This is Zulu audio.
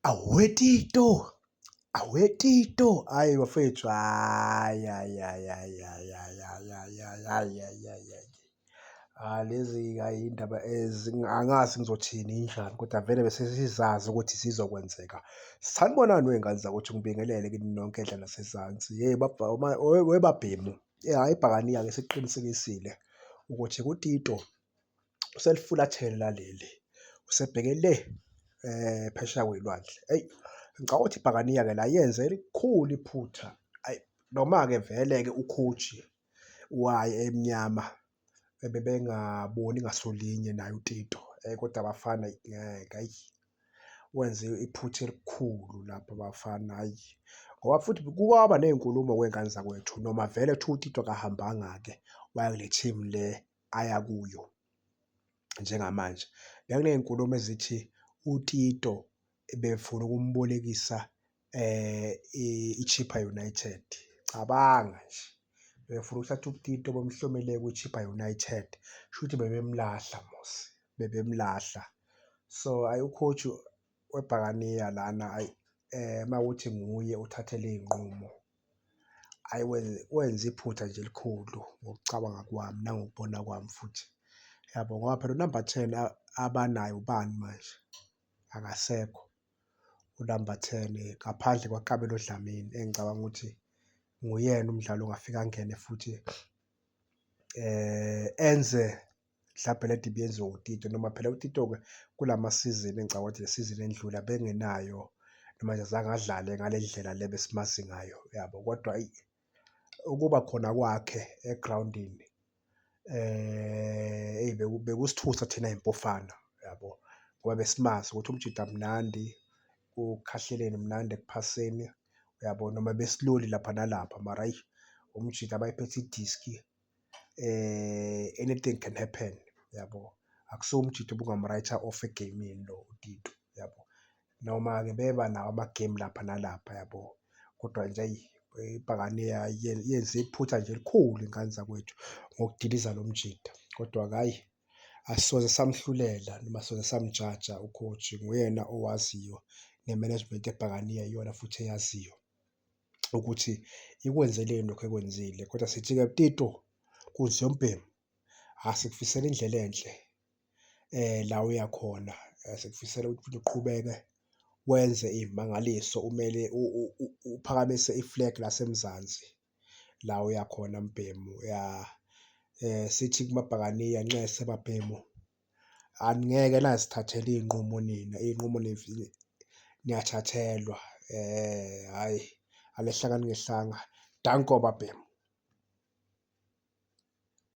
Awetito, awetito, hhayi bafethu, hhayi, hhayi, hhayi, hhayi, hhayi, hhayi, hhayi, hhayi, hhayi, hhayi, hhayi, hhayi, hhayi. Lezi hhayi iy'ndaba angazi ngizothini injani kodwa vele bese sizazi ukuthi zizokwenzeka. Sanibonani wey'ngane zakuthi ngibingelele kini nonke endla nasezansi. Webabhemu, hhayi ibhakaniya-ke seliqinisekisile ukuthi kuTito uselifulathele laleli, usebheke le phesheya kwey'lwandle. Eyi, ngicabanga ukuthi ibhakaniya-ke la yenze elikhulu iphutha. Ayi, noma-ke vele-ke ukhoji wayo emnyama bebengaboni ngasolinye naye uTito kodwa abafana ngeke, ayi, wenze iphutha elikhulu lapho abafana, hhayi. Ngoba futhi kwaba ney'nkulumo kwey'ngane zakwethu noma vele kuthiwa uTito akahambanga-ke waya kule team le aya kuyo njengamanje. Bekuney'nkulumo ezithi uTito befuna ukumbolekisa i-Chippa United. Cabanga nje, befuna ukuthatha uTito bemhlomelele kwi-Chippa United. Kushuthi bebemlahla mos, bebemlahla. So, hhayi ukhoji webhakaniya lana, hhayi uma kuwukuthi nguye uthathe ley'nqumo, hhayi wenze iphutha nje elikhulu ngokucabanga kwami nangokubona kwami futhi. Yabo ngoba phela unamba 10 abanaye ubani manje? Akasekho unamba 10 ngaphandle kwaKabelo Dlamini engicabanga ukuthi nguyena umdlali ongafika angene futhi enze mhlampe le nto ibiyenziwa uTito noma phela uTito-ke kulamasizini engicabanga ukuthi le sizini endlule abengenayo noma nje azange adlale ngale ndlela le besimazi ngayo yabo. Kodwa hhayi ukuba khona kwakhe egrawundini eyi bekusithusa thina ey'mpofana yabo, ngoba besimazi ukuthi umjida mnandi, ukukhahleleni mnandi ekuphaseni yabo noma besiloli lapha nalapha mara hhayi umjida bayiphethe idiski anything can happen yabo. Akusiwo umjida obungamu-write-a off egemini lo uTito yabo. Noma-ke beba nawo amagemu lapha nalapha yabo, kodwa nje hhayi ibhakaniya yenze iphutha nje elikhulu iy'ngane zakwethu ngokudiliza lo mjida. Kodwa-ke hhayi asisoze samhlulela noma asoze samjaja ukhoji, nguyena owaziyo ne-management yebhakaniya iyona futhi eyaziyo ukuthi ikwenzeleni lokhu ekwenzile. Kodwa sithi-ke Tito, Nkunzi Yombhemu, asikufisela indlela enhle la uya khona. Sikufisela ukuthi uqhubeke wenze iy'mangaliso, umele uphakamise iflag laseMzansi la uya khona Mbhemu ya. Sithi kumabhakaniya Nxese babhemu, aningeke nazithathela iy'nqumo nina, iy'nqumo niyathathelwa hhayi alehlanga ningehlanga, danko babhemu.